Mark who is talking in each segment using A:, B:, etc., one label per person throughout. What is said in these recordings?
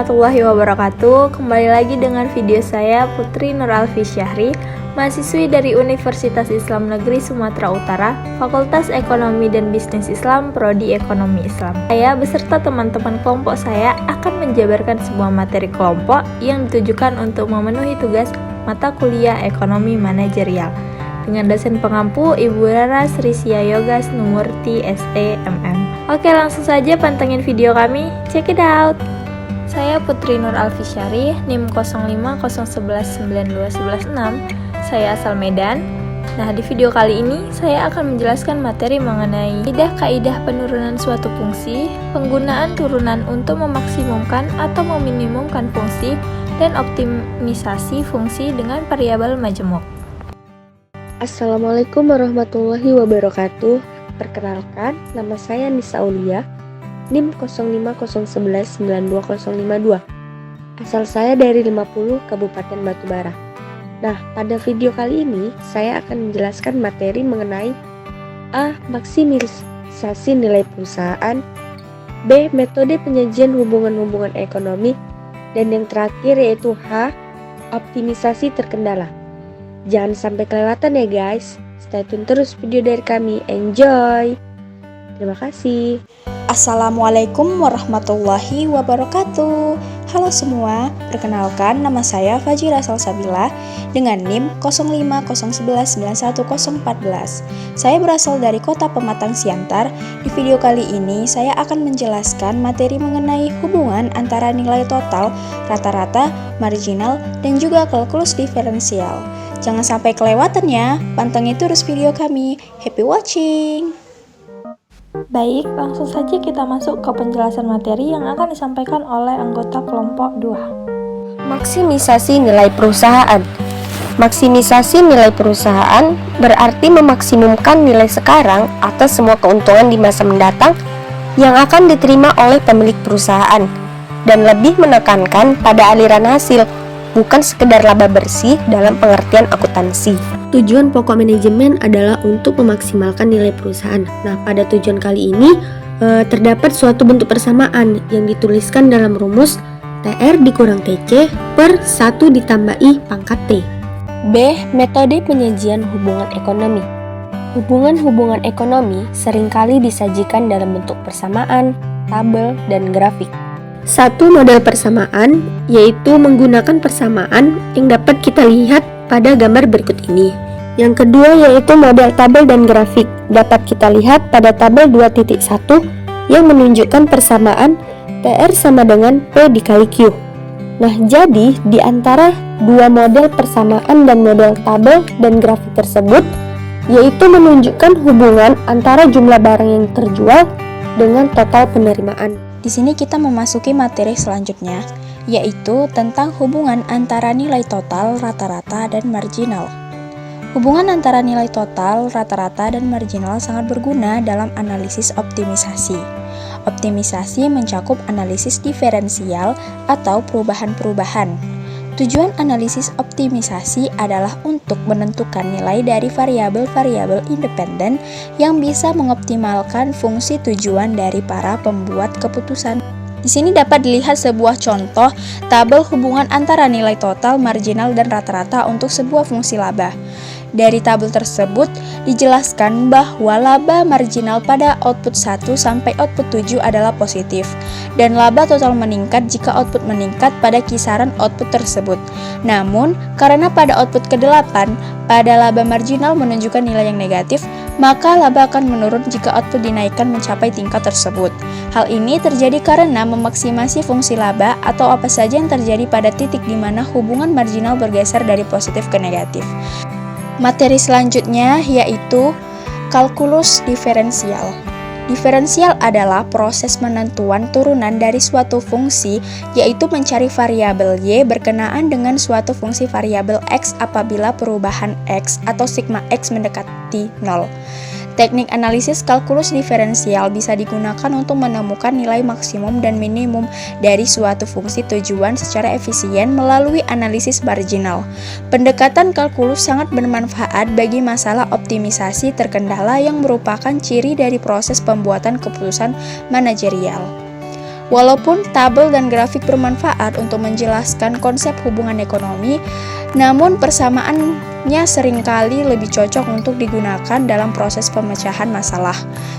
A: warahmatullahi wabarakatuh. Kembali lagi dengan video saya, Putri Nur Alfisyahri, mahasiswi dari Universitas Islam Negeri Sumatera Utara, Fakultas Ekonomi dan Bisnis Islam, Prodi Ekonomi Islam. Saya beserta teman-teman kelompok saya akan menjabarkan sebuah materi kelompok yang ditujukan untuk memenuhi tugas mata kuliah Ekonomi Manajerial dengan dosen pengampu Ibu Rara Srisya Yoga Snumurti SEMM. Oke, langsung saja pantengin video kami. Check it out. Saya Putri Nur Alfisyahri, NIM 0501192116. Saya asal Medan. Nah, di video kali ini saya akan menjelaskan materi mengenai kaidah penurunan suatu fungsi, penggunaan turunan untuk memaksimumkan atau meminimumkan fungsi, dan optimisasi fungsi dengan variabel majemuk.
B: Assalamualaikum warahmatullahi wabarakatuh. Perkenalkan, nama saya Nisa Aulia, NIM 0501192052. Asal saya dari 50 Kabupaten Batubara. Nah, pada video kali ini saya akan menjelaskan materi mengenai A. Maksimisasi nilai perusahaan, B. Metode penyajian hubungan-hubungan ekonomi, dan yang terakhir yaitu H. Optimisasi terkendala. Jangan sampai kelewatan ya guys. Stay tune terus video dari kami. Enjoy. Terima kasih.
C: Assalamualaikum warahmatullahi wabarakatuh. Halo semua, perkenalkan nama saya Fajira Salsabila dengan NIM 0501191014. Saya berasal dari Kota Pematang Siantar. Di video kali ini saya akan menjelaskan materi mengenai hubungan antara nilai total, rata-rata, marginal, dan juga kalkulus diferensial. Jangan sampai kelewatan ya, pantengin terus video kami. Happy watching!
A: Baik, langsung saja kita masuk ke penjelasan materi yang akan disampaikan oleh anggota kelompok 2.
B: Maksimisasi nilai perusahaan. Maksimisasi nilai perusahaan berarti memaksimumkan nilai sekarang atas semua keuntungan di masa mendatang yang akan diterima oleh pemilik perusahaan, dan lebih menekankan pada aliran hasil, bukan sekedar laba bersih dalam pengertian akuntansi. Tujuan pokok manajemen adalah untuk memaksimalkan nilai perusahaan. Nah, pada tujuan kali ini terdapat suatu bentuk persamaan yang dituliskan dalam rumus TR dikurang TC per 1 ditambah I pangkat T. B. Metode penyajian hubungan ekonomi. Hubungan-hubungan ekonomi seringkali disajikan dalam bentuk persamaan, tabel, dan grafik. Satu model persamaan yaitu menggunakan persamaan yang dapat kita lihat pada gambar berikut ini. Yang kedua yaitu model tabel dan grafik, dapat kita lihat pada tabel 2.1 yang menunjukkan persamaan TR sama dengan P dikali Q. Nah, jadi di antara dua model persamaan dan model tabel dan grafik tersebut yaitu menunjukkan hubungan antara jumlah barang yang terjual dengan total penerimaan.
C: Di sini kita memasuki materi selanjutnya, yaitu tentang hubungan antara nilai total, rata-rata, dan marginal. Hubungan antara nilai total, rata-rata, dan marginal sangat berguna dalam analisis optimisasi. Optimisasi mencakup analisis diferensial atau perubahan-perubahan. Tujuan analisis optimisasi adalah untuk menentukan nilai dari variabel-variabel independen yang bisa mengoptimalkan fungsi tujuan dari para pembuat keputusan. Di sini dapat dilihat sebuah contoh tabel hubungan antara nilai total, marginal, dan rata-rata untuk sebuah fungsi laba. Dari tabel tersebut dijelaskan bahwa laba marginal pada output 1 sampai output 7 adalah positif, dan laba total meningkat jika output meningkat pada kisaran output tersebut. Namun, karena pada output ke-8 pada laba marginal menunjukkan nilai yang negatif, maka laba akan menurun jika output dinaikkan mencapai tingkat tersebut. Hal ini terjadi karena memaksimasi fungsi laba atau apa saja yang terjadi pada titik di mana hubungan marginal bergeser dari positif ke negatif. Materi selanjutnya yaitu kalkulus diferensial. Diferensial adalah proses penentuan turunan dari suatu fungsi, yaitu mencari variabel Y berkenaan dengan suatu fungsi variabel X apabila perubahan X atau sigma X mendekati 0. Teknik analisis kalkulus diferensial bisa digunakan untuk menemukan nilai maksimum dan minimum dari suatu fungsi tujuan secara efisien melalui analisis marginal. Pendekatan kalkulus sangat bermanfaat bagi masalah optimisasi terkendala yang merupakan ciri dari proses pembuatan keputusan manajerial. Walaupun tabel dan grafik bermanfaat untuk menjelaskan konsep hubungan ekonomi, namun persamaannya seringkali lebih cocok untuk digunakan dalam proses pemecahan masalah.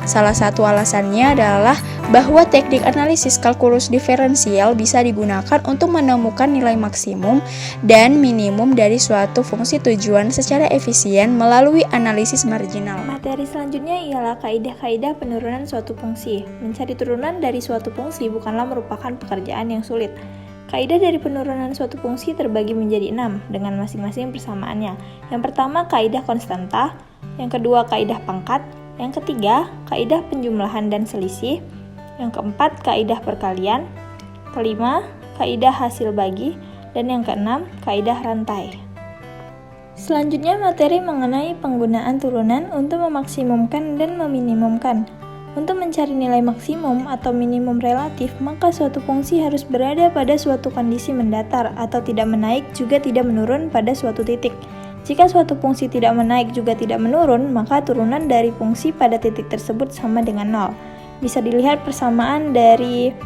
C: Salah satu alasannya adalah bahwa teknik analisis kalkulus diferensial bisa digunakan untuk menemukan nilai maksimum dan minimum dari suatu fungsi tujuan secara efisien melalui analisis marginal.
A: Materi selanjutnya ialah kaidah-kaidah penurunan suatu fungsi. Mencari turunan dari suatu fungsi bukanlah merupakan pekerjaan yang sulit. Kaidah dari penurunan suatu fungsi terbagi menjadi 6 dengan masing-masing persamaannya. Yang pertama, kaidah konstanta. Yang kedua, kaidah pangkat. Yang ketiga, kaidah penjumlahan dan selisih. Yang keempat, kaidah perkalian. Kelima, kaidah hasil bagi. Dan yang keenam, kaidah rantai. Selanjutnya, materi mengenai penggunaan turunan untuk memaksimumkan dan meminimumkan. Untuk mencari nilai maksimum atau minimum relatif, maka suatu fungsi harus berada pada suatu kondisi mendatar atau tidak menaik juga tidak menurun pada suatu titik. Jika suatu fungsi tidak menaik juga tidak menurun, maka turunan dari fungsi pada titik tersebut sama dengan 0. Bisa dilihat persamaan dari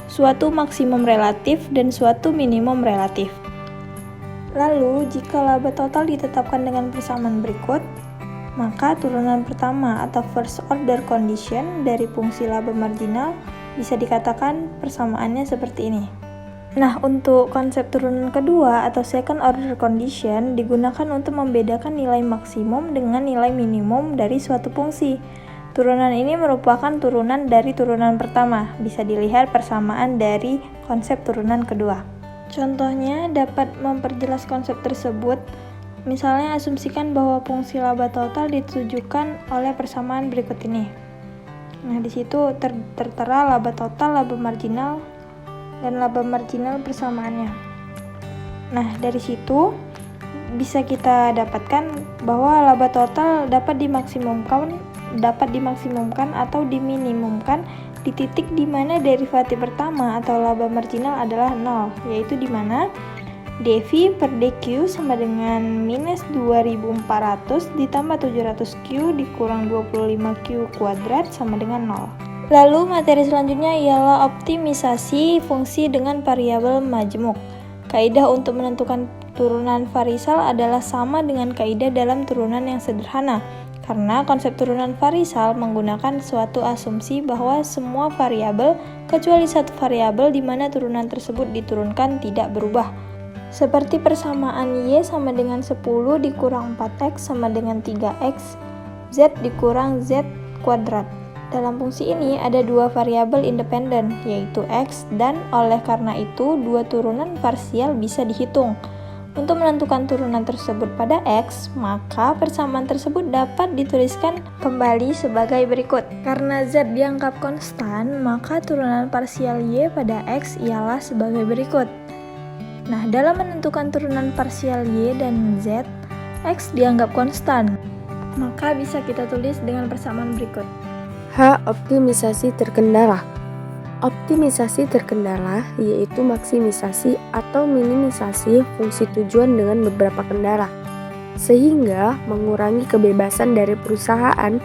A: suatu maksimum relatif dan suatu minimum relatif. Lalu, jika laba total ditetapkan dengan persamaan berikut, maka turunan pertama atau first order condition dari fungsi laba marginal bisa dikatakan persamaannya seperti ini. Nah, untuk konsep turunan kedua atau second order condition digunakan untuk membedakan nilai maksimum dengan nilai minimum dari suatu fungsi. Turunan ini merupakan turunan dari turunan pertama, bisa dilihat persamaan dari konsep turunan kedua. Contohnya dapat memperjelas konsep tersebut. Misalnya asumsikan bahwa fungsi laba total ditujukan oleh persamaan berikut ini. Nah, di situ tertera laba total, laba marginal, dan laba marginal persamaannya. Nah, dari situ bisa kita dapatkan bahwa laba total dapat dimaksimumkan atau diminimumkan di titik di mana derivatif pertama atau laba marginal adalah 0, yaitu di mana dV per dQ sama dengan minus 2400 ditambah 700Q dikurang 25Q kuadrat sama dengan 0. Lalu materi selanjutnya ialah optimisasi fungsi dengan variabel majemuk. Kaidah untuk menentukan turunan varisal adalah sama dengan kaidah dalam turunan yang sederhana, karena konsep turunan varisal menggunakan suatu asumsi bahwa semua variabel kecuali satu variabel di mana turunan tersebut diturunkan tidak berubah. Seperti persamaan Y sama dengan 10 dikurang 4X sama dengan 3X, Z dikurang Z kuadrat. Dalam fungsi ini ada dua variabel independen, yaitu X, dan oleh karena itu dua turunan parsial bisa dihitung. Untuk menentukan turunan tersebut pada X, maka persamaan tersebut dapat dituliskan kembali sebagai berikut. Karena Z dianggap konstan, maka turunan parsial Y pada X ialah sebagai berikut. Nah, dalam menentukan turunan parsial Y dan Z, X dianggap konstan, maka bisa kita tulis dengan persamaan berikut.
B: H. Optimisasi terkendala. Optimisasi terkendala yaitu maksimisasi atau minimisasi fungsi tujuan dengan beberapa kendala, sehingga mengurangi kebebasan dari perusahaan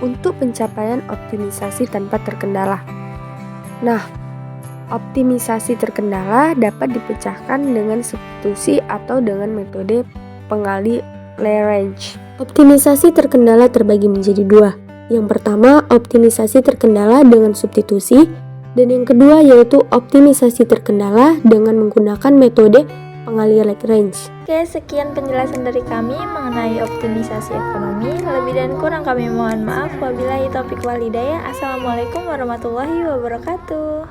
B: untuk pencapaian optimisasi tanpa terkendala. Nah, optimisasi terkendala dapat dipecahkan dengan substitusi atau dengan metode pengali Lagrange. Optimisasi terkendala terbagi menjadi dua. Yang pertama, optimisasi terkendala dengan substitusi, dan yang kedua yaitu optimisasi terkendala dengan menggunakan metode pengali Lagrange.
A: Oke, sekian penjelasan dari kami mengenai optimisasi ekonomi. Lebih dan kurang kami mohon maaf. Wabillahi taufiq wal hidayah. Assalamualaikum warahmatullahi wabarakatuh.